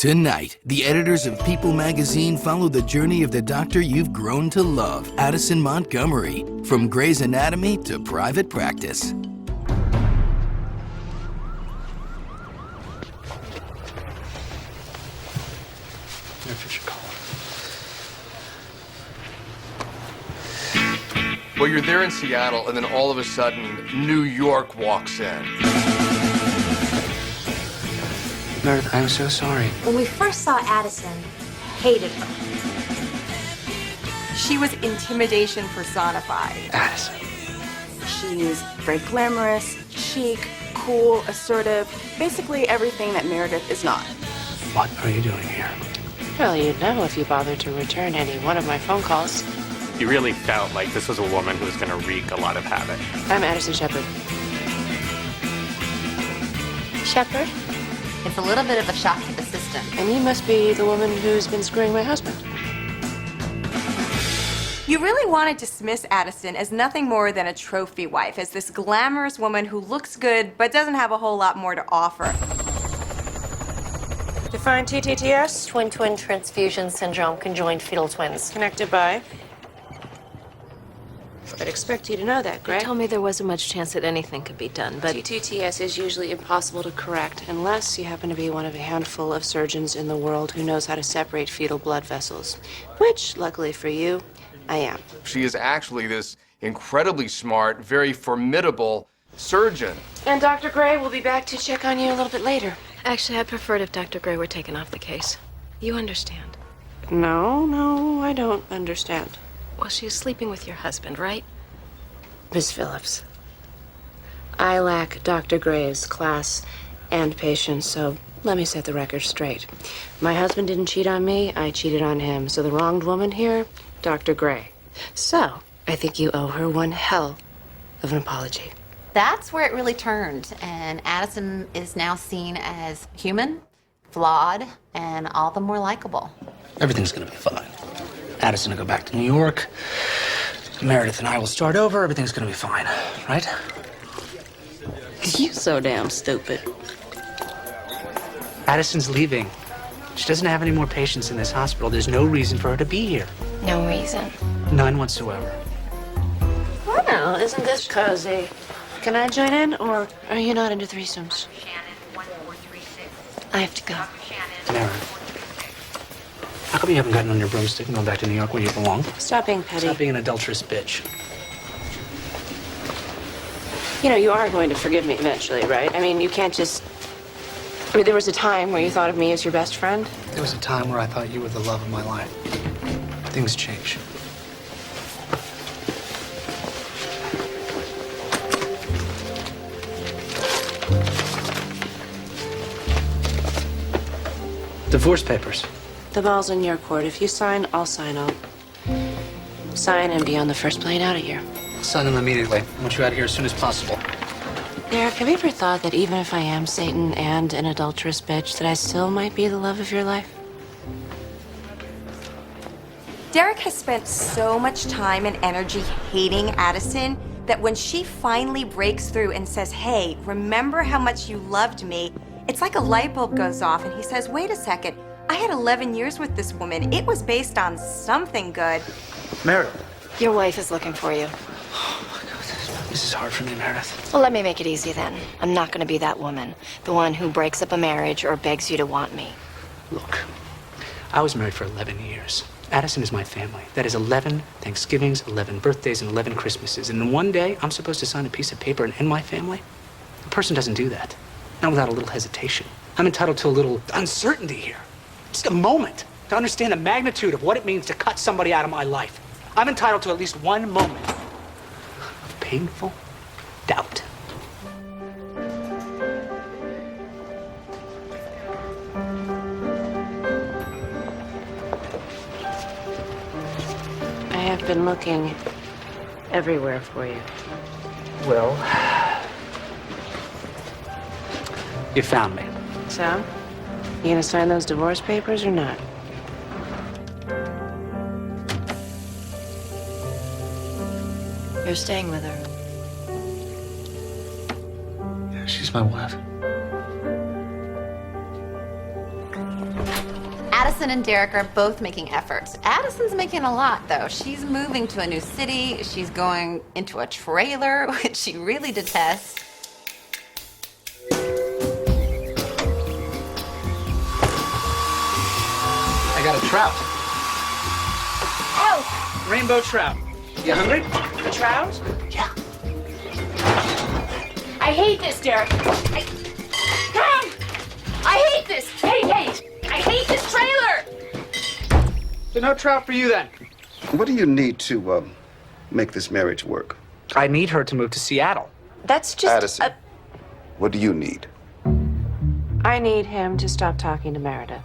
Tonight, the editors of People magazine follow the journey of the doctor you've grown to love, Addison Montgomery, from Grey's Anatomy to private practice. Well, you're there in Seattle, and then all of a sudden, New York walks in. Meredith, I'm so sorry. When we first saw Addison, hated her. She was intimidation personified. Addison. She's very glamorous, chic, cool, assertive, basically everything that Meredith is not. What are you doing here? Well, you'd know if you bothered to return any one of my phone calls. You really felt like this was a woman who was going to wreak a lot of havoc. I'm Addison Shepard. Shepard? It's a little bit of a shock to the system. And you must be the woman who's been screwing my husband. You really want to dismiss Addison as nothing more than a trophy wife, as this glamorous woman who looks good but doesn't have a whole lot more to offer. Define TTTS? Twin-twin transfusion syndrome, conjoined fetal twins. Connected by? I'd expect you to know that, They Greg. told me there wasn't much chance that anything could be done, but TTTS is usually impossible to correct unless you happen to be one of a handful of surgeons in the world who knows how to separate fetal blood vessels, which, luckily for you, I am. She is actually this incredibly smart, very formidable surgeon. And Dr. Gray will be back to check on you a little bit later. actually, I'd prefer it if Dr. Gray were taken off the case. You understand? No, I don't understand. Well, she is sleeping with your husband, right? Miss Phillips, I lack Dr. Gray's class and patience, so let me set the record straight. My husband didn't cheat on me, I cheated on him. So the wronged woman here, Dr. Gray. So, I think you owe her one hell of an apology. That's where it really turned, and Addison is now seen as human, flawed, and all the more likable. Everything's gonna be fine. Addison will go back to New York. Meredith and I will start over. Everything's gonna be fine, right? You so damn stupid. Addison's leaving. She doesn't have any more patients in this hospital. There's no reason for her to be here. No reason. None whatsoever. Well, isn't this cozy? Can I join in, or are you not into threesomes? I have to go. Meredith, how come you haven't gotten on your broomstick and gone back to New York where you belong? Stop being petty. Stop being an adulterous bitch. You know, you are going to forgive me eventually, right? I mean, you can't just... I mean, there was a time where you thought of me as your best friend. There was a time where I thought you were the love of my life. Things change. Divorce papers. The ball's in your court. If you sign, I'll sign. I'll sign and be on the first plane out of here. Sign them immediately. I want you out of here as soon as possible. Derek, have you ever thought that even if I am Satan and an adulterous bitch, that I still might be the love of your life? Derek has spent so much time and energy hating Addison that when she finally breaks through and says, hey, remember how much you loved me, it's like a light bulb goes off and he says, wait a second, I had 11 years with this woman. It was based on something good. Meredith. Your wife is looking for you. Oh, my God. This is hard for me, Meredith. Well, let me make it easy then. I'm not going to be that woman. The one who breaks up a marriage or begs you to want me. Look, I was married for 11 years. Addison is my family. That is 11 Thanksgivings, 11 birthdays, and 11 Christmases. And then one day, I'm supposed to sign a piece of paper and end my family? A person doesn't do that. Not without a little hesitation. I'm entitled to a little uncertainty here. Just a moment to understand the magnitude of what it means to cut somebody out of my life. I'm entitled to at least one moment of painful doubt. I have been looking everywhere for you. Well, you found me. So, you gonna sign those divorce papers or not? You're staying with her. Yeah, she's my wife. Addison and Derek are both making efforts. Addison's making a lot, though. She's moving to a new city. She's going into a trailer, which she really detests. I got a trout. Oh! Rainbow trout. You hungry? The trout? Yeah. I hate this, Derek. I hate this. Hey! I hate this trailer! So no trout for you then. What do you need to make this marriage work? I need her to move to Seattle. That's just Addison, what do you need? I need him to stop talking to Meredith.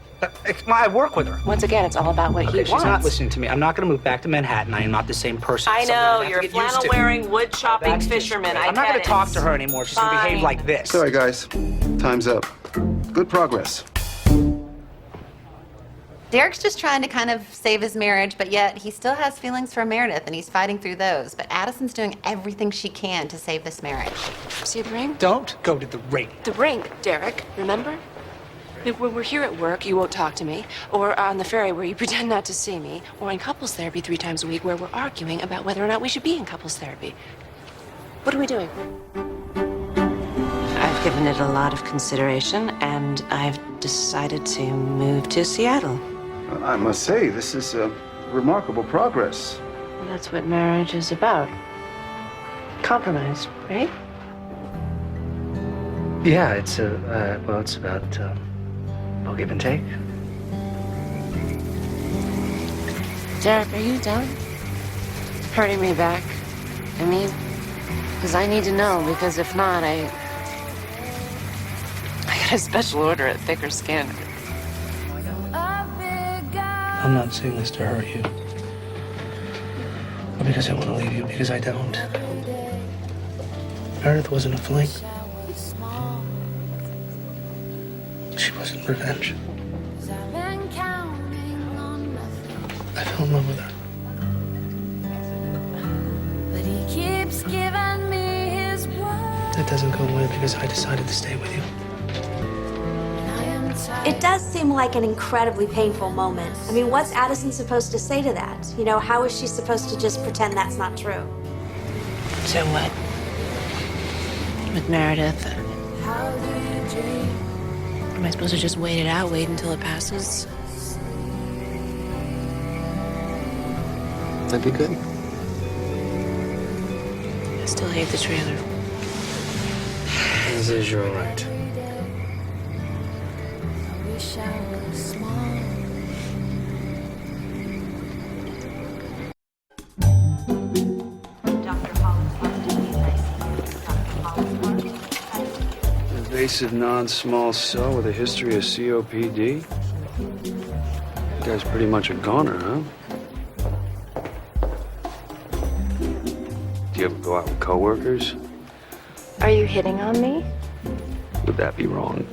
I work with her. Once again, it's all about what he Okay, she's wants. not listening to me. I'm not going to move back to Manhattan. I am not the same person. I Something know, I have you're to a get used to. flannel-wearing, wood-chopping That's just fisherman. great. I I'm not get going it. to talk to her anymore. She's going to behave Fine. like this. Sorry, guys. Time's up. Good progress. Derek's just trying to kind of save his marriage, but yet he still has feelings for Meredith, and he's fighting through those. But Addison's doing everything she can to save this marriage. See the ring? Don't go to the ring. The ring, Derek, remember? When we're here at work, you won't talk to me. Or on the ferry where you pretend not to see me. Or in couples therapy 3 times a week where we're arguing about whether or not we should be in couples therapy. What are we doing? I've given it a lot of consideration, and I've decided to move to Seattle. I must say, this is remarkable progress. Well, that's what marriage is about. Compromise, right? Yeah, it's it's about give and take. Derek, are you done hurting me back? I mean, because I need to know, because if not, I got a special order at thicker skin. I'm not saying this to hurt you. Or because I want to leave you, because I don't. Meredith wasn't a fling. She wasn't revenge. I fell in love with her. That doesn't go away because I decided to stay with you. It does seem like an incredibly painful moment. I mean, what's Addison supposed to say to that? You know, how is she supposed to just pretend that's not true? So what? With Meredith? Am I supposed to just wait it out, wait until it passes? That'd be good. I still hate the trailer. As is, you're all right. Invasive non-small cell with a history of COPD? You guy's pretty much a goner, huh? Do you ever go out with coworkers? Are you hitting on me? Would that be wrong?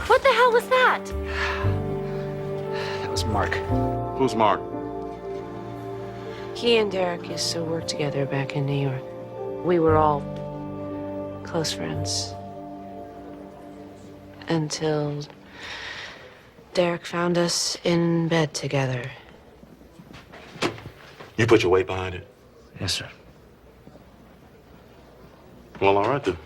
What the hell was that? That was Mark. Who's Mark? He and Derek used to work together back in New York. We were all close friends. Until Derek found us in bed together. You put your weight behind it? Yes, sir. Well, all right then.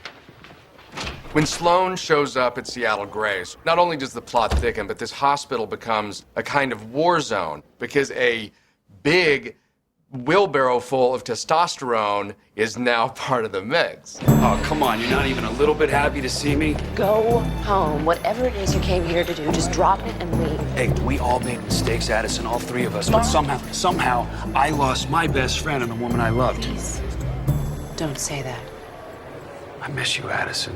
When Sloan shows up at Seattle Grace, not only does the plot thicken, but this hospital becomes a kind of war zone because a big wheelbarrow full of testosterone is now part of the mix. Oh, come on. You're not even a little bit happy to see me? Go home. Whatever it is you came here to do, just drop it and leave. Hey, we all made mistakes, Addison, all 3 of us. But somehow, I lost my best friend and the woman I loved. Please, don't say that. I miss you, Addison.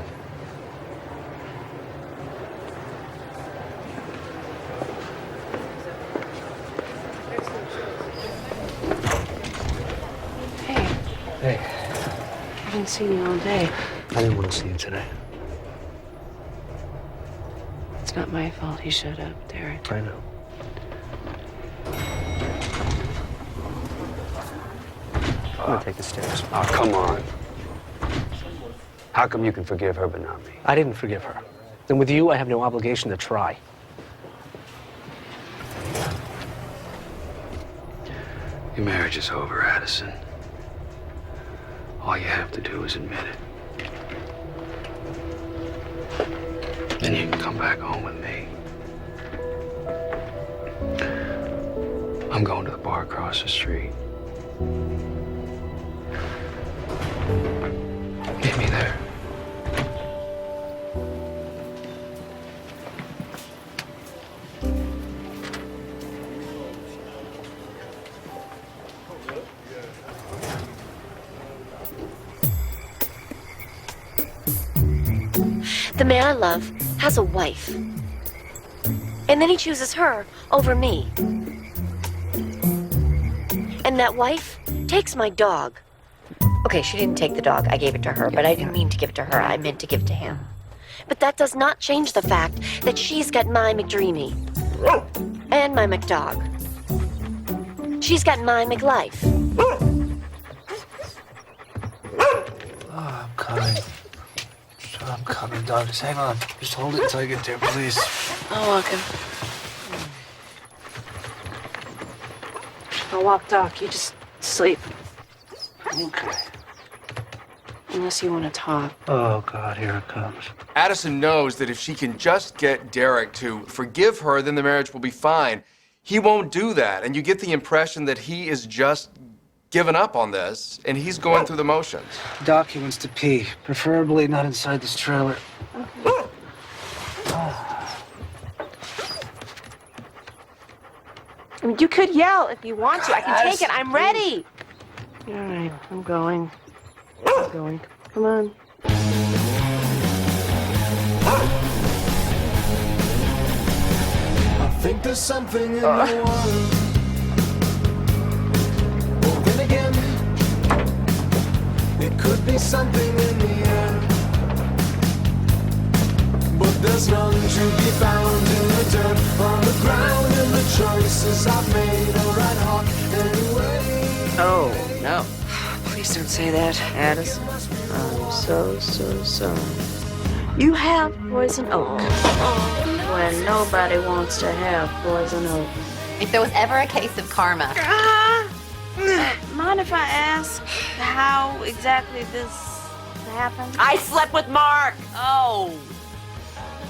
Hey, I haven't seen you all day. I didn't want to see you today. It's not my fault he showed up, Derek. I know. I'm gonna take the stairs. Oh, come on. How come you can forgive her but not me? I didn't forgive her. Then with you, I have no obligation to try. Your marriage is over, Addison. All you have to do is admit it. Then you can come back home with me. I'm going to the bar across the street. Meet me there. The man I love has a wife. And then he chooses her over me. And that wife takes my dog. Okay, she didn't take the dog. I gave it to her, but I didn't mean to give it to her. I meant to give it to him. But that does not change the fact that she's got my McDreamy. And my McDog. She's got my McLife. Oh, I'm coming. I'm coming, dog. Just hang on. Just hold it until I get there, please. I'll walk him. I'll walk Doc. You just sleep. Okay. Unless you want to talk. Oh, God, here it comes. Addison knows that if she can just get Derek to forgive her, then the marriage will be fine. He won't do that, and you get the impression that he is just given up on this, and he's going through the motions. Doc, he wants to pee. Preferably not inside this trailer. Okay. I mean, you could yell if you want to. I can take it. I'm ready. All right, I'm going. I'm going. Come on. I think there's something in the water. But then again, it could be something in the air. But there's none to be found in the dirt, on the ground, and the choices I've made are right hot anyway. Oh, no. Please don't say that, Addison. I'm so sorry. You have poison oak when nobody wants to have poison oak. If there was ever a case of karma. Mind if I ask how exactly this happened? I slept with Mark. Oh.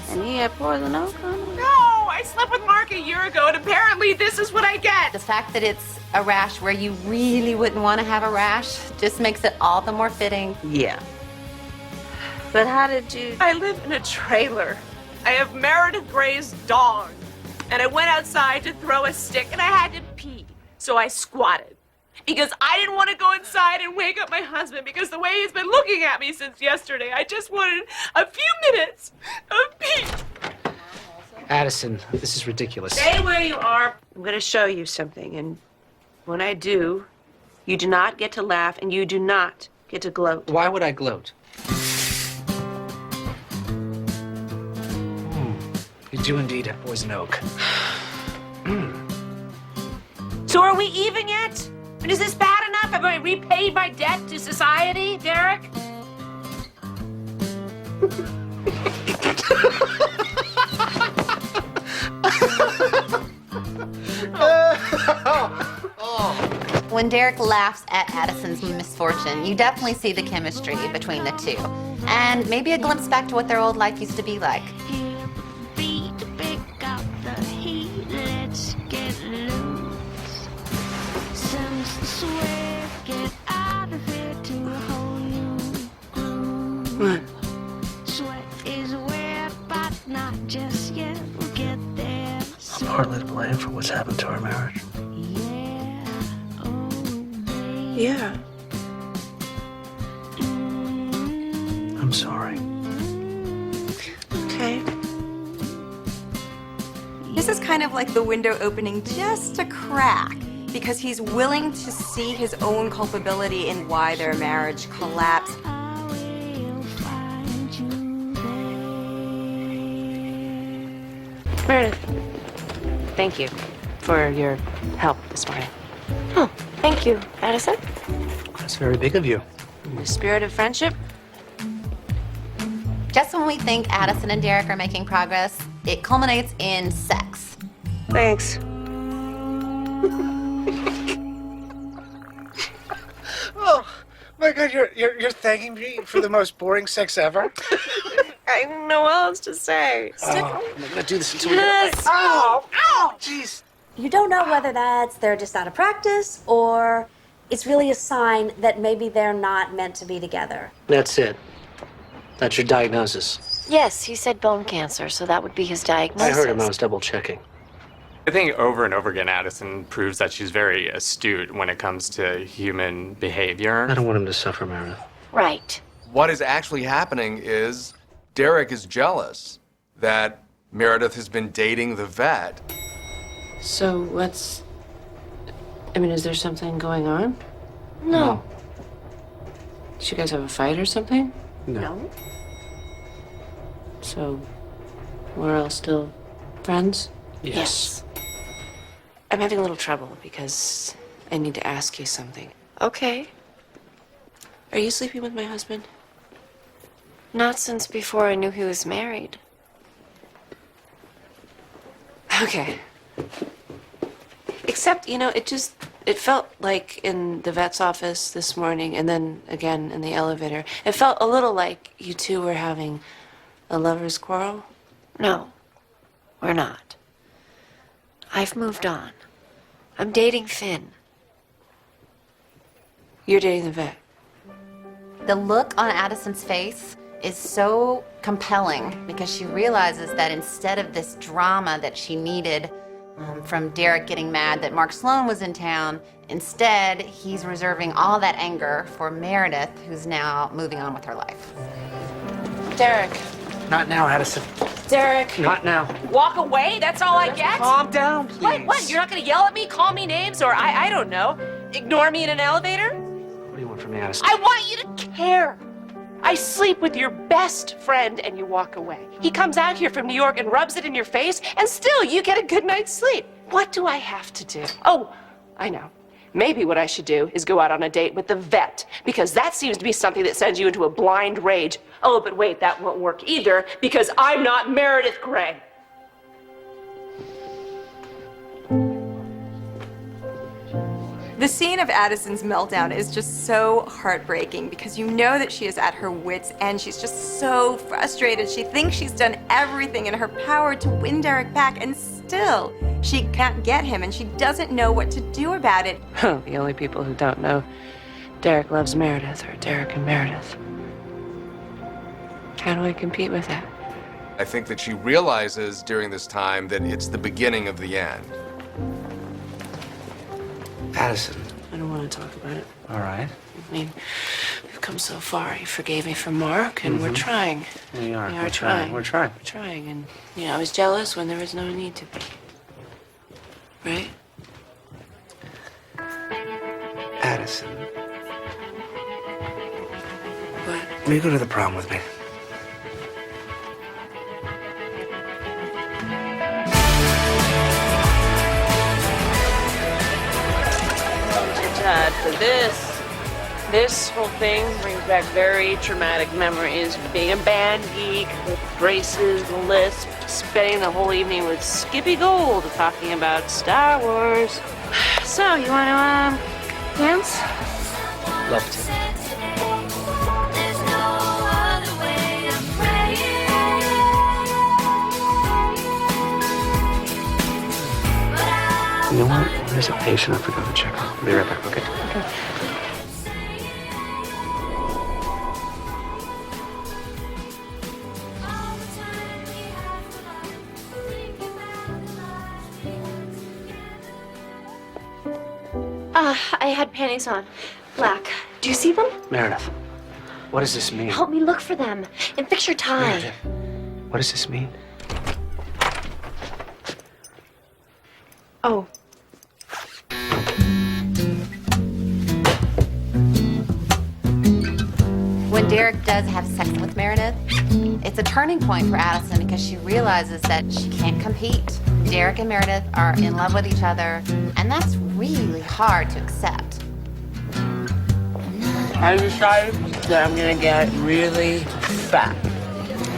And he had poison oak on him? No, I slept with Mark a year ago, and apparently this is what I get. The fact that it's a rash where you really wouldn't want to have a rash just makes it all the more fitting. Yeah. But how did you... I live in a trailer. I have Meredith Gray's dog. And I went outside to throw a stick, and I had to pee. So I squatted. Because I didn't want to go inside and wake up my husband, because the way he's been looking at me since yesterday, I just wanted a few minutes of peace. Addison, this is ridiculous. Stay where you are. I'm going to show you something, and when I do, you do not get to laugh, and you do not get to gloat. Why would I gloat? You do indeed have poison oak. So are we even yet? And is this bad enough? Have I repaid my debt to society, Derek? When Derek laughs at Addison's misfortune, you definitely see the chemistry between the two. And maybe a glimpse back to what their old life used to be like. What? I'm partly to blame for what's happened to our marriage. Yeah. I'm sorry. Okay. This is kind of like the window opening just a crack, because he's willing to see his own culpability in why their marriage collapsed. Meredith, thank you for your help this morning. Oh, thank you, Addison. That's very big of you. In the spirit of friendship. Just when we think Addison and Derek are making progress, it culminates in sex. Thanks. my God, you're thanking me for the most boring sex ever? I don't know what else to say. I'm gonna do this until Yes. we get Oh, jeez. You don't know whether that's they're just out of practice or it's really a sign that maybe they're not meant to be together. That's it. That's your diagnosis. Yes, he said bone cancer, so that would be his diagnosis. I heard him. I was double checking. I think over and over again, Addison proves that she's very astute when it comes to human behavior. I don't want him to suffer, Meredith. Right. What is actually happening is Derek is jealous that Meredith has been dating the vet. So is there something going on? No. Did you guys have a fight or something? No. So, we're all still friends? Yes. I'm having a little trouble because I need to ask you something. Okay. Are you sleeping with my husband? Not since before I knew he was married. Okay. Except, it felt like in the vet's office this morning and then again in the elevator, it felt a little like you two were having a lover's quarrel. No, we're not. I've moved on. I'm dating Finn. You're dating the vet. The look on Addison's face is so compelling because she realizes that instead of this drama that she needed from Derek getting mad that Mark Sloan was in town, instead he's reserving all that anger for Meredith, who's now moving on with her life. Derek. Not now, Addison. Derek. Not now. Walk away? That's all I get? Calm down, please. What? You're not gonna yell at me, call me names, or I don't know, ignore me in an elevator? What do you want from me, Addison? I want you to care. I sleep with your best friend and you walk away. He comes out here from New York and rubs it in your face, and still you get a good night's sleep. What do I have to do? Oh, I know. Maybe what I should do is go out on a date with the vet, because that seems to be something that sends you into a blind rage. Oh, but wait, that won't work either, because I'm not Meredith Grey. The scene of Addison's meltdown is just so heartbreaking because you know that she is at her wit's end. She's just so frustrated. She thinks she's done everything in her power to win Derek back, and still she can't get him, and she doesn't know what to do about it. The only people who don't know Derek loves Meredith are Derek and Meredith. How do I compete with that? I think that she realizes during this time that it's the beginning of the end. Addison. I don't want to talk about it. All right. I mean, we've come so far. You forgave me for Mark, and we're trying. We are. We We're are trying. We're trying. We're trying, and, I was jealous when there was no need to be. Right? Addison. What? Will you go to the prom with me? For this whole thing brings back very traumatic memories of being a band geek with braces, lisp, spending the whole evening with Skippy Gold talking about Star Wars. So, you want to, dance? Love to. You know what? There's a patient I forgot to check on. I'll be right back, okay? Okay. I had panties on. Black. Do you see them? Meredith, what does this mean? Help me look for them and fix your tie. Meredith, what does this mean? Oh. When Derek does have sex with Meredith, it's a turning point for Addison because she realizes that she can't compete. Derek and Meredith are in love with each other, and that's really hard to accept. I decided that I'm gonna get really fat.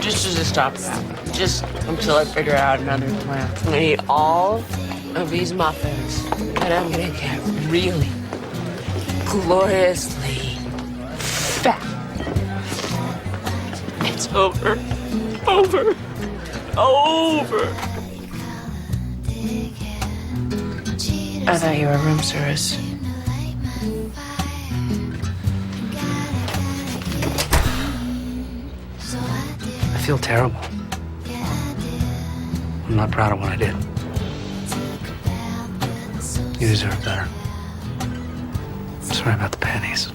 Just as a stopgap. Just until I figure out another plan. I'm gonna eat all of these muffins, and I'm gonna get really gloriously fat. It's over. Over. Over. I thought you were room service. I feel terrible. I'm not proud of what I did. You deserve better. Sorry about the panties.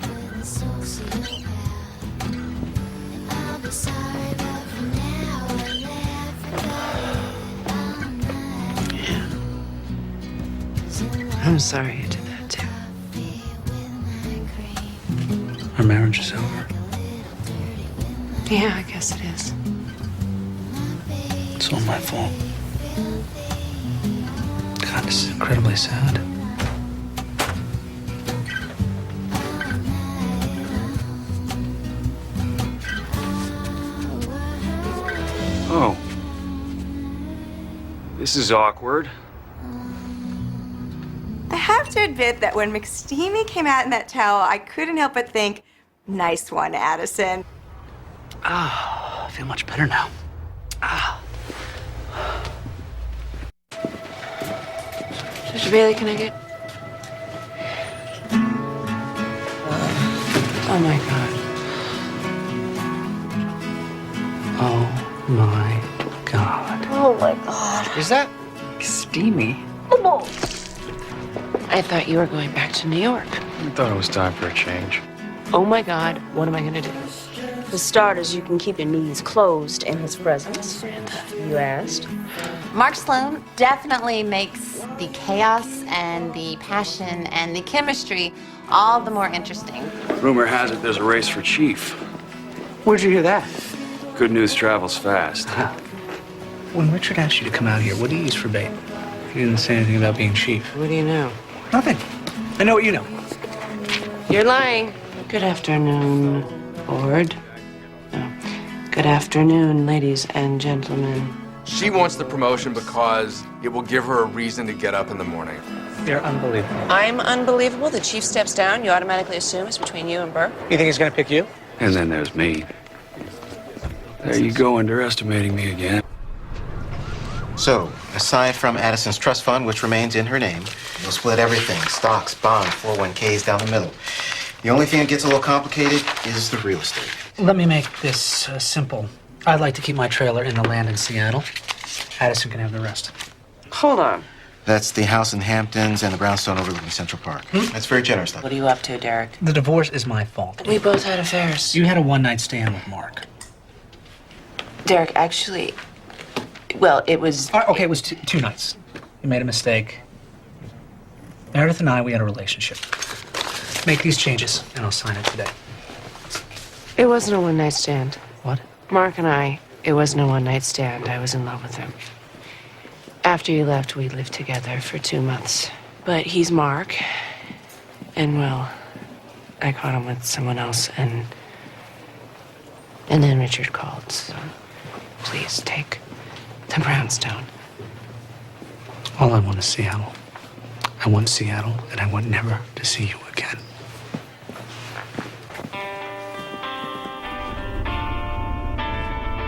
I'm sorry you did that too. Our marriage is over. Yeah, I guess it is. It's all my fault. God, this is incredibly sad. Oh. This is awkward. I have to admit that when McSteamy came out in that towel, I couldn't help but think, nice one, Addison. I feel much better now. Sister Bailey, can I get... Oh my God. Oh my God. Oh my God. Is that steamy? I thought you were going back to New York. I thought it was time for a change. Oh my God, what am I gonna do? For starters, you can keep your knees closed in his presence. You asked. Mark Sloan definitely makes the chaos and the passion and the chemistry all the more interesting. Rumor has it there's a race for chief. Where'd you hear that? Good news travels fast. When Richard asked you to come out here, what do you use for bait? He didn't say anything about being chief. What do you know? Nothing. I know what you know. You're lying. Good afternoon, board. No. Good afternoon, ladies and gentlemen. She wants the promotion because it will give her a reason to get up in the morning. You're unbelievable. I'm unbelievable. The chief steps down. You automatically assume it's between you and Burke. You think he's gonna pick you? And then there's me. There you go, underestimating me again. So, aside from Addison's trust fund, which remains in her name, you'll split everything, stocks, bonds, 401ks down the middle. The only thing that gets a little complicated is the real estate. Let me make this simple. I'd like to keep my trailer in the land in Seattle. Addison can have the rest. Hold on. That's the house in Hamptons and the brownstone overlooking Central Park. That's very generous, though. What are you up to, Derek? The divorce is my fault. We both had affairs. You had a one-night stand with Mark. Derek, actually, well, it was... Okay, it was two nights. You made a mistake. Meredith and I, we had a relationship. Make these changes, and I'll sign it today. It wasn't a one-night stand. What? Mark and I, it wasn't a one-night stand. I was in love with him. After you left, we lived together for 2 months. But he's Mark, and well, I caught him with someone else, and then Richard called, so please take the brownstone. All I want is Seattle. I want Seattle, and I want never to see you again.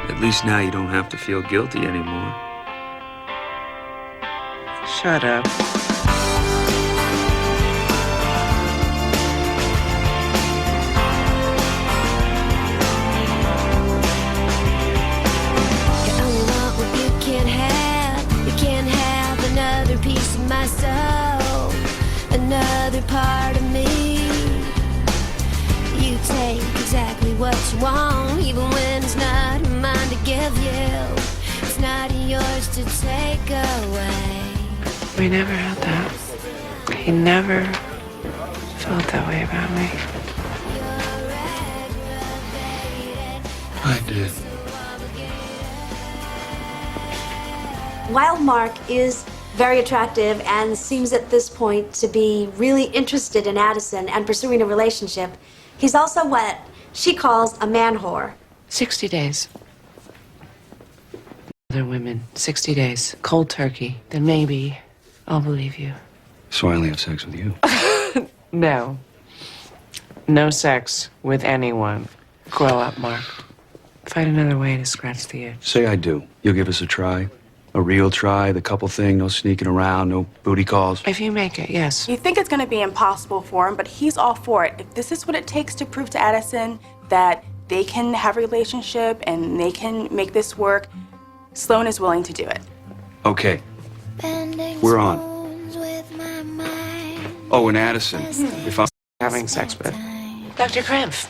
At least now you don't have to feel guilty anymore. Shut up. Another part of me. You take exactly what you want, even when it's not mine to give you. It's not yours to take away. We never had that. He never felt that way about me. I did. While Mark is very attractive and seems at this point to be really interested in Addison and pursuing a relationship, he's also what she calls a man whore. 60 days. Other women, 60 days, cold turkey. Then maybe I'll believe you. So I only have sex with you. No. No sex with anyone. Grow up, Mark. Find another way to scratch the itch. Say I do. You'll give us a try? A real try, the couple thing, no sneaking around, no booty calls? If you make it, yes. You think it's going to be impossible for him, but he's all for it. If this is what it takes to prove to Addison that they can have a relationship and they can make this work, Sloan is willing to do it. Okay. We're on. Oh, and Addison, if I'm having sex with Dr. Krampf.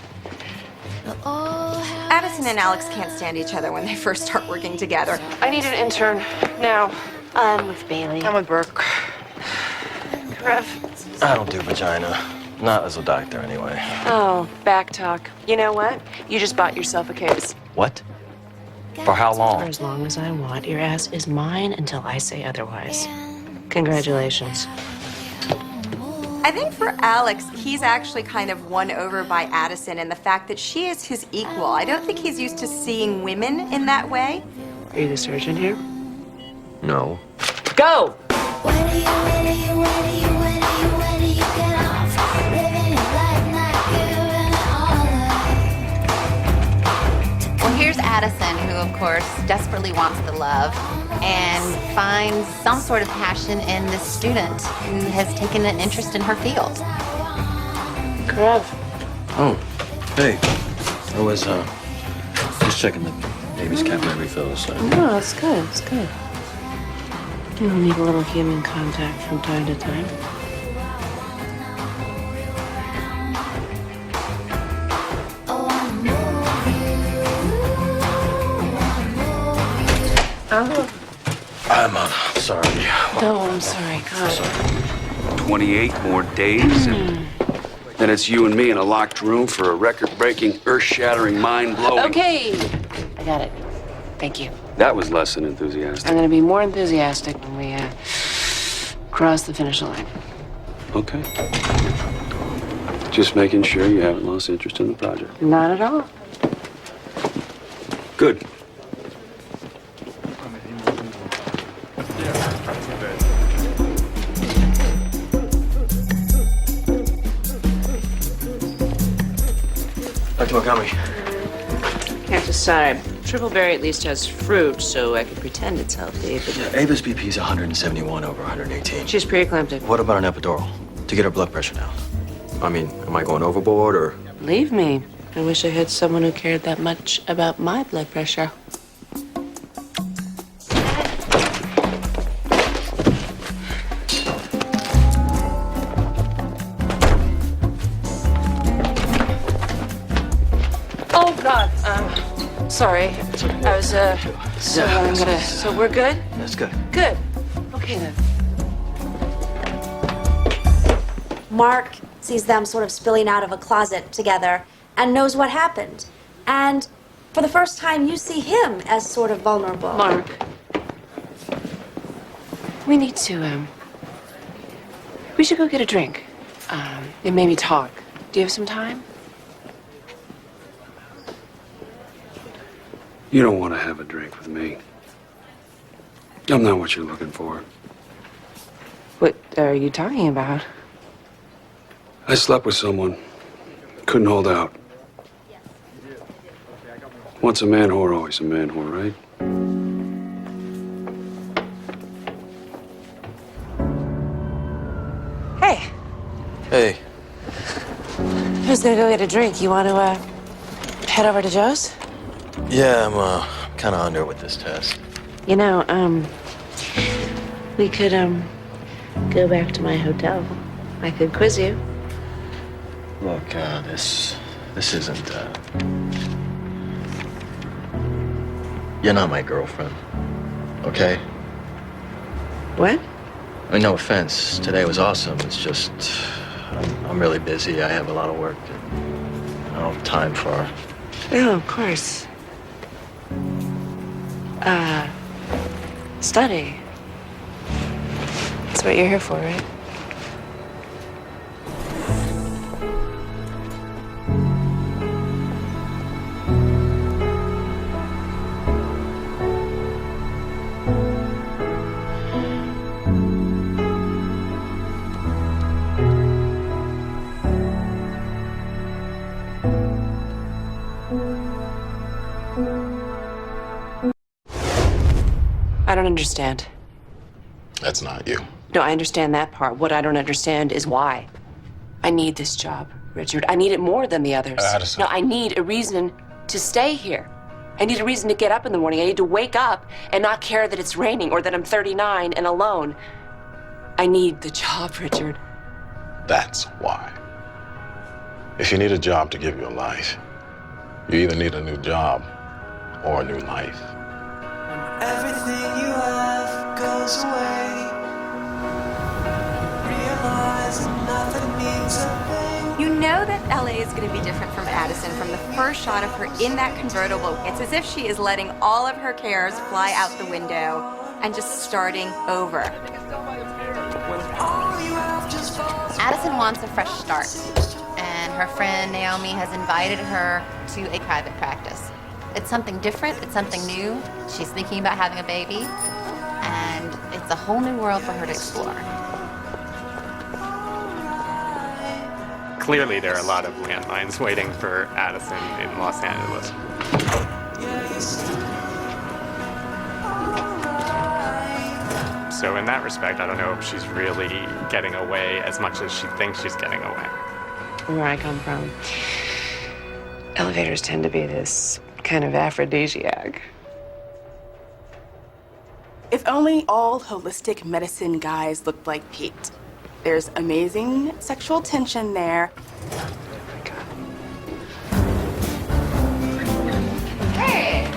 Addison and Alex can't stand each other when they first start working together. I need an intern now. I'm with Bailey. I'm with Burke. Rev. I don't do vagina. Not as a doctor, anyway. Oh, back talk. You know what? You just bought yourself a case. What? For how For long? as long as I want. Your ass is mine until I say otherwise. Congratulations. I think for Alex, he's actually kind of won over by Addison and the fact that she is his equal. I don't think he's used to seeing women in that way. Are you the surgeon here? No. Go! Well, here's Addison, who, of course, desperately wants the love and finds some sort of passion in this student who has taken an interest in her field. Rev. Oh, hey. I was, just checking the baby's capillary refill, so. No, it's good. It's good. You need a little human contact from time to time. I'm sorry. Oh, I'm sorry. God. 28 more days, and then it's you and me in a locked room for a record-breaking, earth-shattering, mind-blowing... Okay. I got it. Thank you. That was less than enthusiastic. I'm gonna be more enthusiastic when we cross the finish line. Okay. Just making sure you haven't lost interest in the project. Not at all. Good. Dr. Montgomery. Can't decide. Triple berry at least has fruit, so I could pretend it's healthy. But Ava's BP is 171 over 118. she's pre-eclamptic. What about an epidural to get her blood pressure down? I mean, am I going overboard or? Believe me, I wish I had someone who cared that much about my blood pressure. Oh God. Sorry. I was So we're good. That's good. Good. Okay then. Mark sees them sort of spilling out of a closet together and knows what happened. And for the first time, you see him as sort of vulnerable. Mark. We need to, we should go get a drink. And maybe talk. Do you have some time? You don't want to have a drink with me. I'm not what you're looking for. What are you talking about? I slept with someone. Couldn't hold out. Once a man whore, always a man whore, right? Hey. Hey. Who's gonna go get a drink? You want to, head over to Joe's? Yeah, I'm kind of under with this test. You know, we could, go back to my hotel. I could quiz you. Look, this isn't, You're not my girlfriend, okay? What? I mean, no offense. Today was awesome. It's just, I'm really busy. I have a lot of work. I don't have time for... Oh, of course. Study. That's what you're here for, right? don't understand. That's not you. No, I understand that part. What I don't understand is why. I need this job, Richard. I need it more than the others. Addison. No, I need a reason to stay here. I need a reason to get up in the morning. I need to wake up and not care that it's raining or that I'm 39 and alone. I need the job, Richard. That's why. If you need a job to give you a life, you either need a new job or a new life. Everything you have goes away. Realize nothing means a thing. You know that LA is going to be different from Addison from the first shot of her in that convertible. It's as if she is letting all of her cares fly out the window and just starting over. Addison wants a fresh start, and her friend Naomi has invited her to a private practice. It's something different, it's something new. She's thinking about having a baby, and it's a whole new world for her to explore. Clearly, there are a lot of landmines waiting for Addison in Los Angeles. So in that respect, I don't know if she's really getting away as much as she thinks she's getting away. Where I come from, elevators tend to be this kind of aphrodisiac. If only all holistic medicine guys looked like Pete. There's amazing sexual tension there. Hey!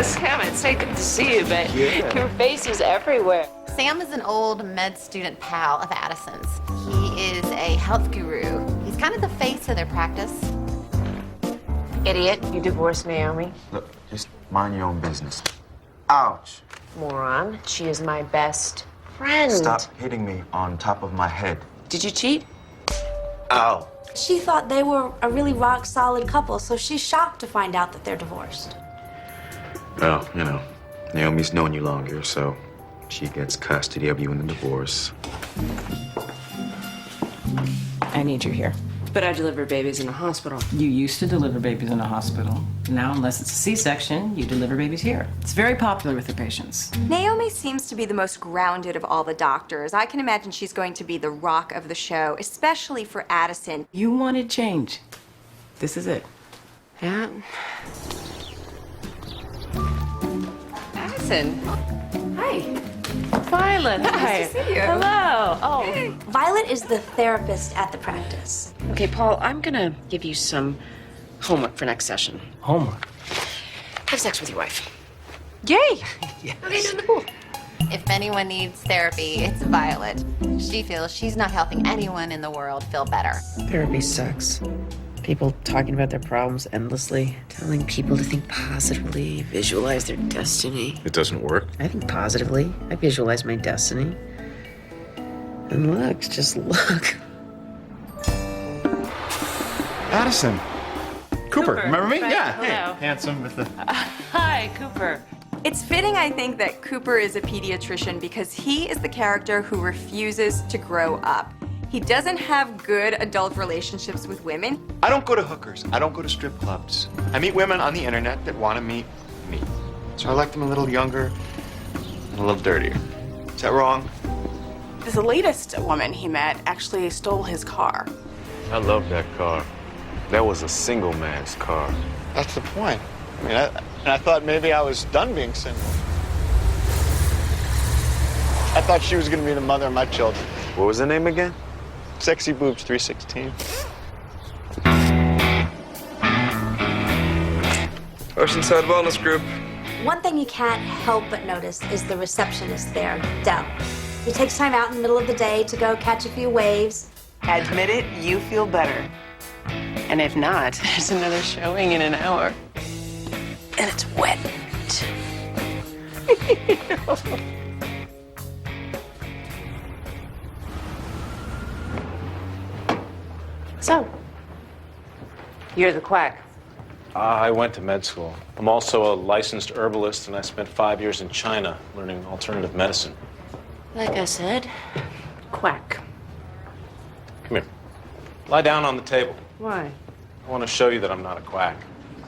Sam, it's so good to see you, but your face is everywhere. Sam is an old med student pal of Addison's. He is a health guru. He's kind of the face of their practice. Idiot, you divorced Naomi. Look, just mind your own business. Ouch. Moron, she is my best friend. Stop hitting me on top of my head. Did you cheat? Ow. She thought they were a really rock-solid couple, so she's shocked to find out that they're divorced. Well, you know, Naomi's known you longer, so she gets custody of you in the divorce. I need you here. But I deliver babies in a hospital. You used to deliver babies in a hospital. Now, unless it's a C-section, you deliver babies here. It's very popular with the patients. Naomi seems to be the most grounded of all the doctors. I can imagine she's going to be the rock of the show, especially for Addison. You wanted change. This is it. Yeah. Addison. Hi. Violet, hi. Nice to see you. Hello. Oh. Hey. Violet is the therapist at the practice. Okay, Paul, I'm gonna give you some homework for next session. Homework? Have sex with your wife. Yay! Yes. Okay, down the pool. If anyone needs therapy, it's Violet. She feels she's not helping anyone in the world feel better. Therapy sucks. People talking about their problems endlessly, telling people to think positively, visualize their destiny. It doesn't work. I think positively. I visualize my destiny. And look, just look. Addison. Cooper, remember me? Right, Yeah. hello. Hey, handsome with the... Hi, Cooper. It's fitting, I think, that Cooper is a pediatrician because he is the character who refuses to grow up. He doesn't have good adult relationships with women. I don't go to hookers. I don't go to strip clubs. I meet women on the internet that want to meet me. So I like them a little younger and a little dirtier. Is that wrong? This latest woman he met actually stole his car. I love that car. That was a single man's car. That's the point. I mean, I thought maybe I was done being single. I thought she was going to be the mother of my children. What was her name again? Sexy Boobs 316. Oceanside Wellness Group. One thing you can't help but notice is the receptionist there, Dell. He takes time out in the middle of the day to go catch a few waves. Admit it, you feel better. And if not, there's another showing in an hour. And it's wet. So, you're the quack. I went to med school. I'm also a licensed herbalist, and I spent 5 years in China learning alternative medicine. Like I said, quack. Come here. Lie down on the table. Why? I want to show you that I'm not a quack.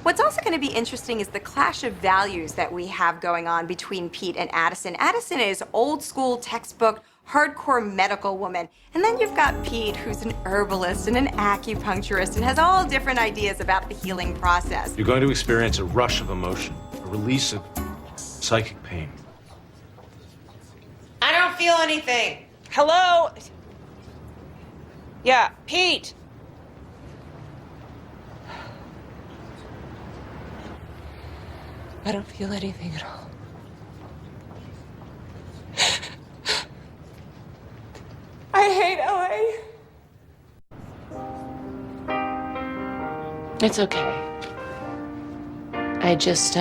What's also going to be interesting is the clash of values that we have going on between Pete and Addison. Addison is old school textbook, hardcore medical woman. And then you've got Pete, who's an herbalist and an acupuncturist and has all different ideas about the healing process. You're going to experience a rush of emotion, a release of psychic pain. I don't feel anything. Hello? Yeah, Pete. I don't feel anything at all. I hate LA. It's okay. I just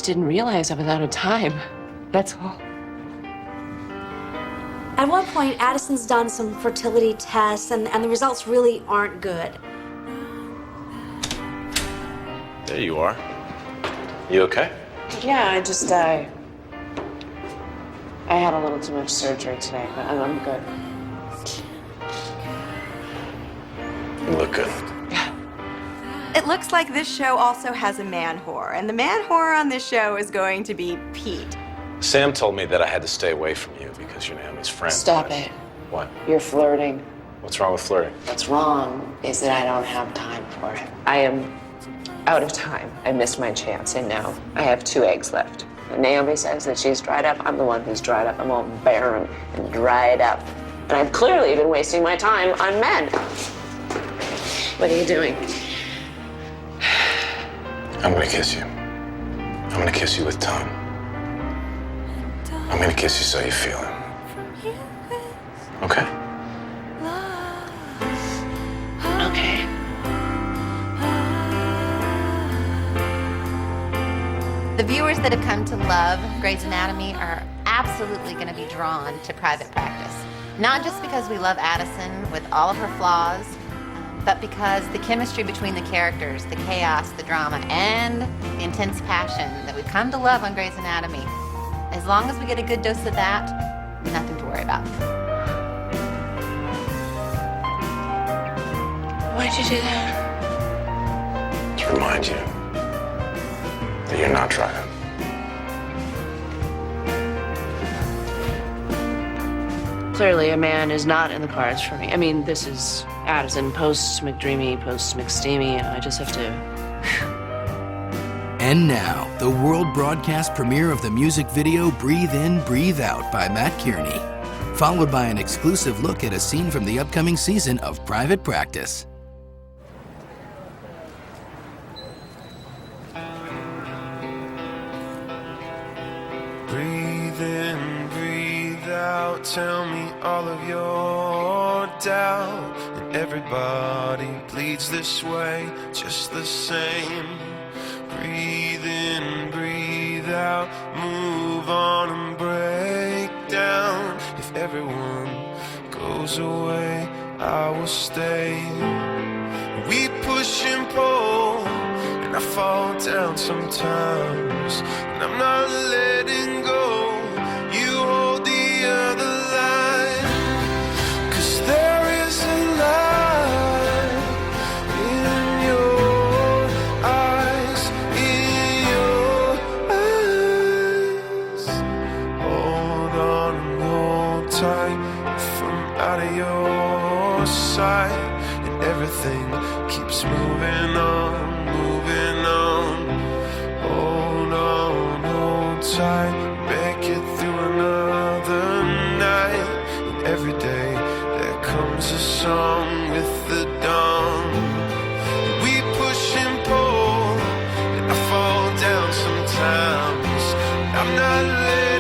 didn't realize I was out of time. That's all. At one point, Addison's done some fertility tests, and the results really aren't good. There you are. You okay? Yeah, I had a little too much surgery today, but I'm good. You look good. It looks like this show also has a man whore, and the man whore on this show is going to be Pete. Sam told me that I had to stay away from you because you're Naomi's friend. Stop it. What? You're flirting. What's wrong with flirting? What's wrong is that I don't have time for it. I am out of time. I missed my chance, and now I have 2 eggs left. When Naomi says that she's dried up, I'm the one who's dried up. I'm all barren and dried up. And I've clearly been wasting my time on men. What are you doing? I'm gonna kiss you. I'm gonna kiss you with tongue. I'm gonna kiss you so you feel it. Okay? Okay. The viewers that have come to love Grey's Anatomy are absolutely going to be drawn to Private Practice. Not just because we love Addison with all of her flaws, but because the chemistry between the characters, the chaos, the drama, and the intense passion that we've come to love on Grey's Anatomy. As long as we get a good dose of that, nothing to worry about. Why'd you do that? To remind you that you're not trying. Clearly, a man is not in the cards for me. I mean, this is Addison, post-McDreamy, post-McSteamy. I just have to... And now, the world broadcast premiere of the music video Breathe In, Breathe Out by Matt Kearney, followed by an exclusive look at a scene from the upcoming season of Private Practice. Breathe in, breathe out, tell me all of your doubt. And everybody bleeds this way, just the same. Breathe in, breathe out, move on and break down. If everyone goes away, I will stay. We push and pull, and I fall down sometimes, and I'm not letting go. You hold the other line, 'cause there is a light in your eyes, in your eyes. Hold on and hold tight, if I'm out of your sight, and everything keeps moving on, moving on. Hold on, hold tight, make it through another night. And every day there comes a song with the dawn. We push and pull, and I fall down sometimes. I'm not letting